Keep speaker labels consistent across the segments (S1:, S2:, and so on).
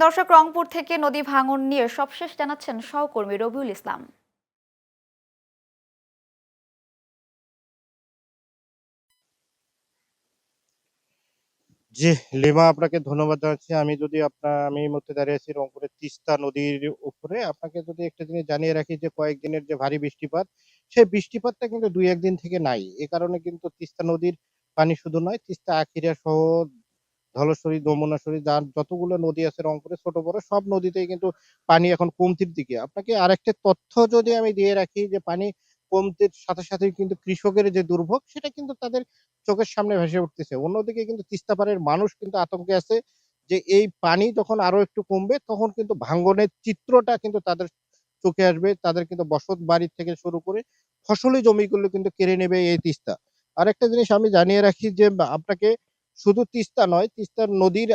S1: দর্শক, রংপুর থেকে নদী ভাঙন নিয়ে সবশেষ জানাচ্ছেন সহকর্মী রবিউল ইসলাম।
S2: জি, লিমা, আপনাকে ধন্যবাদ জানাচ্ছি। আমি এই মুহূর্তে দাঁড়িয়ে আছি রংপুরের তিস্তা নদীর উপরে। আপনাকে যদি একটা জিনিস জানিয়ে রাখি যে কয়েকদিনের যে ভারী বৃষ্টিপাত, সেই বৃষ্টিপাতটা কিন্তু ২-১ দিন থেকে নাই। এ কারণে কিন্তু তিস্তা নদীর পানি শুধু নয়, তিস্তা, আখিরা সহ ধলেশ্বরী, যমুনাশ্বরী, যার যতগুলো নদী আছে রংপুরে ছোট বড় সব নদীতেই কিন্তু পানি এখন কমতির দিকে। আপনাকে আরেকটা তথ্য যদি আমি দিয়ে রাখি যে পানি কমতির সাথে সাথেই কিন্তু কৃষকের যে দুর্ভোগ সেটা কিন্তু তাদের চোখের সামনে ভেসে উঠতেছে। অন্যদিকে কিন্তু তিস্তা পাড়ের মানুষ কিন্তু আতঙ্কে আছে যে এই পানি যখন আরো একটু কমবে তখন কিন্তু ভাঙ্গনের চিত্রটা কিন্তু তাদের চোখে আসবে। তাদের কিন্তু বসত বাড়ি থেকে শুরু করে ফসলি জমিগুলো কিন্তু কেড়ে নেবে এই তিস্তা। আরেকটা জিনিস আমি জানিয়ে রাখি যে আপনাকে শুধু তিস্তা নয়, তিস্তার নদীর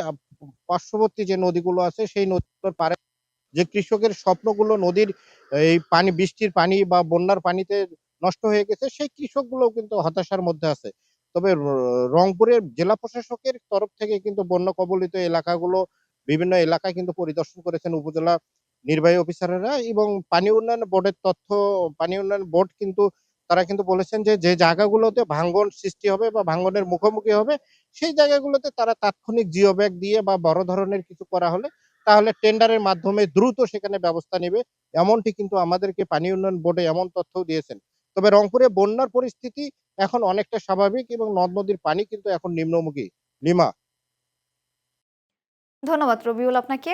S2: পার্শ্ববর্তী যে নদীগুলো আছে সেই নদীগুলোর পাড়ে যে কৃষকের স্বপ্নগুলো নদীর এই পানি, বৃষ্টির পানি বা বন্যার পানিতে নষ্ট হয়ে গেছে, সেই কৃষকগুলোও কিন্তু হতাশার মধ্যে আছে। তবে রংপুরের জেলা প্রশাসকের তরফ থেকে কিন্তু বন্যা কবলিত এলাকাগুলো, বিভিন্ন এলাকায় কিন্তু পরিদর্শন করেছেন উপজেলা নির্বাহী অফিসারেরা এবং পানি উন্নয়ন বোর্ড কিন্তু তারা কিন্তু বলেছেন যে, যে জায়গাগুলোতে ভাঙ্গন সৃষ্টি হবে বা ভাঙ্গনের মুখোমুখি হবে, সেই জায়গাগুলোতে তারা তাৎক্ষণিক জিও ব্যাগ দিয়ে বা বড় ধরনের কিছু করা হলে তাহলে টেন্ডারের মাধ্যমে দ্রুত সেখানে ব্যবস্থা নিবে। এমনটি কিন্তু আমাদেরকে পানি উন্নয়ন বোর্ডে এমন তথ্যও দিয়েছেন। তবে রংপুরে বন্যার পরিস্থিতি এখন অনেকটা স্বাভাবিক এবং নদ-নদীর পানি কিন্তু এখন নিম্নমুখী। লিমা।
S1: ধন্যবাদ রবিউল আপনাকে।